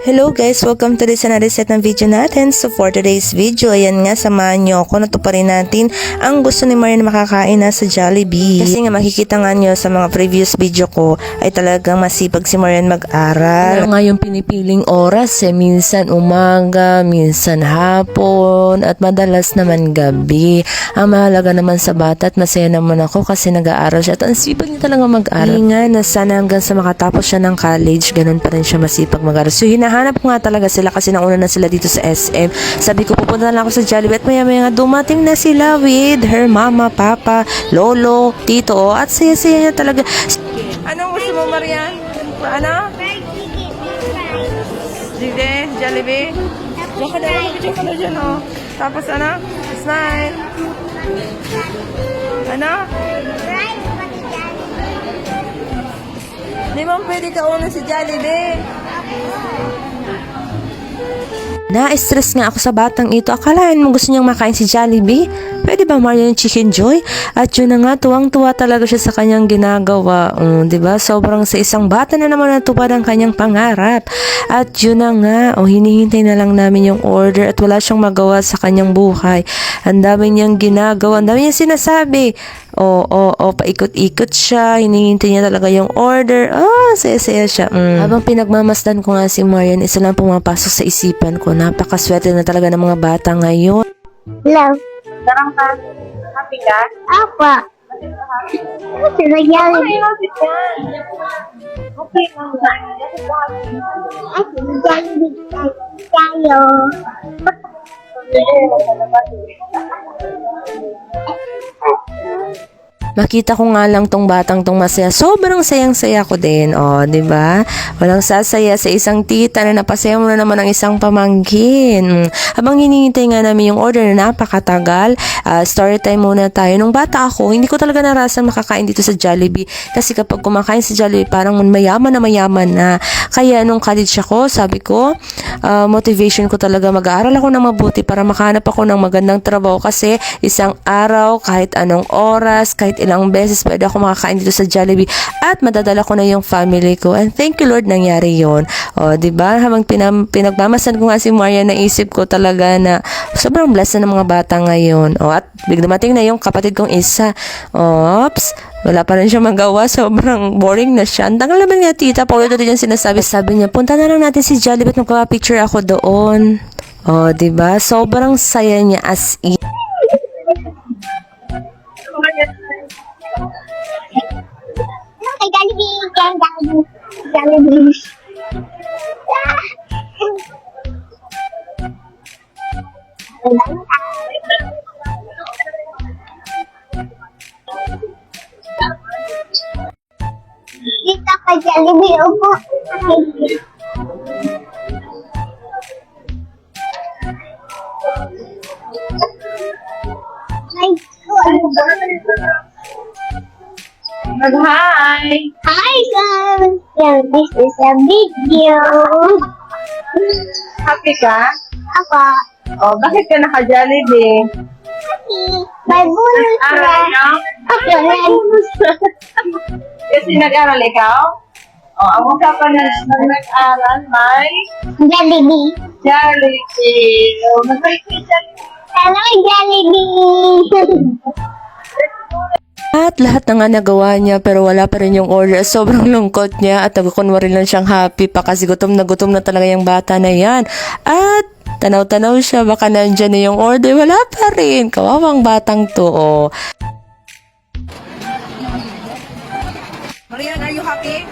Hello guys, welcome to this another set ng video natin. So for today's video, ayan nga, samahan nyo ako. Natuparin natin ang gusto ni Marian makakain na sa Jollibee. Kasi nga makikita nga nyo sa mga previous video ko ay talagang masipag si Marian mag-aral. Ano nga yung pinipiling oras minsan umaga, minsan hapon, at madalas naman gabi. Ang mahalaga naman sa bata at masaya naman ako kasi nag-aaral siya at ang sipag niya talaga mag-aral. Hindi nga na sana hanggang sa makatapos siya ng college, ganun pa rin siya masipag mag-aral. So hinahanap ko nga talaga sila kasi nauna na sila dito sa SM. Sabi ko pupunta na lang ako sa Jollibee at maya-maya nga dumating na sila with her mama, papa, lolo, tito, at saya-saya niya talaga. Anong gusto mo, Marian? Ano? Sige, Jollibee. Diyan ka na dyan, oh. Tapos ano? Smile. Ano? Di mo pwede ka una si Jollibee. Na-stress nga ako sa batang ito. Akalain mo gusto niyang makain si Jollibee? Pwede ba Marian yung Chicken Joy? At yun na nga, tuwang-tuwa talaga siya sa kanyang ginagawa. Diba? Sobrang sa isang bata na naman natupad ang kanyang pangarap. At yun na nga, hinihintay na lang namin yung order at wala siyang magawa sa kanyang buhay. Ang dami niyang ginagawa, ang dami niyang sinasabi. Paikot-ikot siya, hinihintay niya talaga yung order. Saya-saya siya. Habang pinagmamasdan ko nga si Marian, isa lang pumapasok sa isipan ko. Napakaswerte na talaga ng mga bata ngayon. Hello. Darang ka. Happy ka? Apa. Sinagyari. Okay. At Jollibee tayo. Makita ko nga lang tong batang tong masaya. Sobrang sayang-saya ko din. Di ba? Walang sasaya sa isang tita na napasaya mo na naman ang isang pamangkin. Habang hinihintay nga namin yung order na napakatagal, story time muna tayo. Nung bata ako, hindi ko talaga narasan makakain dito sa Jollibee. Kasi kapag kumakain sa Jollibee, parang mayaman na. Kaya nung college ako, sabi ko, motivation ko talaga mag-aaral ako ng mabuti para makahanap ako ng magandang trabaho. Kasi isang araw, kahit anong oras, kahit ilang beses pwede ako makakain dito sa Jollibee at madadala ko na yung family ko. And thank you Lord, nangyari yon. Diba? Habang pinagmamasan ko nga si Marian, naisip ko talaga na sobrang blessed na ng mga bata ngayon. At dumating na yung kapatid kong isa. Wala pa rin siya magawa. Sobrang boring na siya. Ang tagal naman nga tita. Paulit din yung sinasabi. Sabi niya, punta na lang natin si Jollibee at magpapicture ako doon. Diba? Sobrang saya niya as in. Kay Jollibee. Jollibee. Dito kay Jollibee. Upo. Ay, Mag-hi! hi, guys! This is a video. Happy ka? Ako, Bakit ka naka-Jollibee? may bonus na. Ako rin. Kasi nag-aral ikaw? Ang usapan na nag-aral may Jollibee. Jollibee. Mag-request Hello, Jollibee. At lahat na nga nagawa niya pero wala pa rin yung order. Sobrang lungkot niya at nagkukunwari lang siyang happy pa kasi gutom na talaga yung bata na yan. At tanaw-tanaw siya, baka nandyan na yung order. Wala pa rin. Kawawang batang to. Marian, are you happy?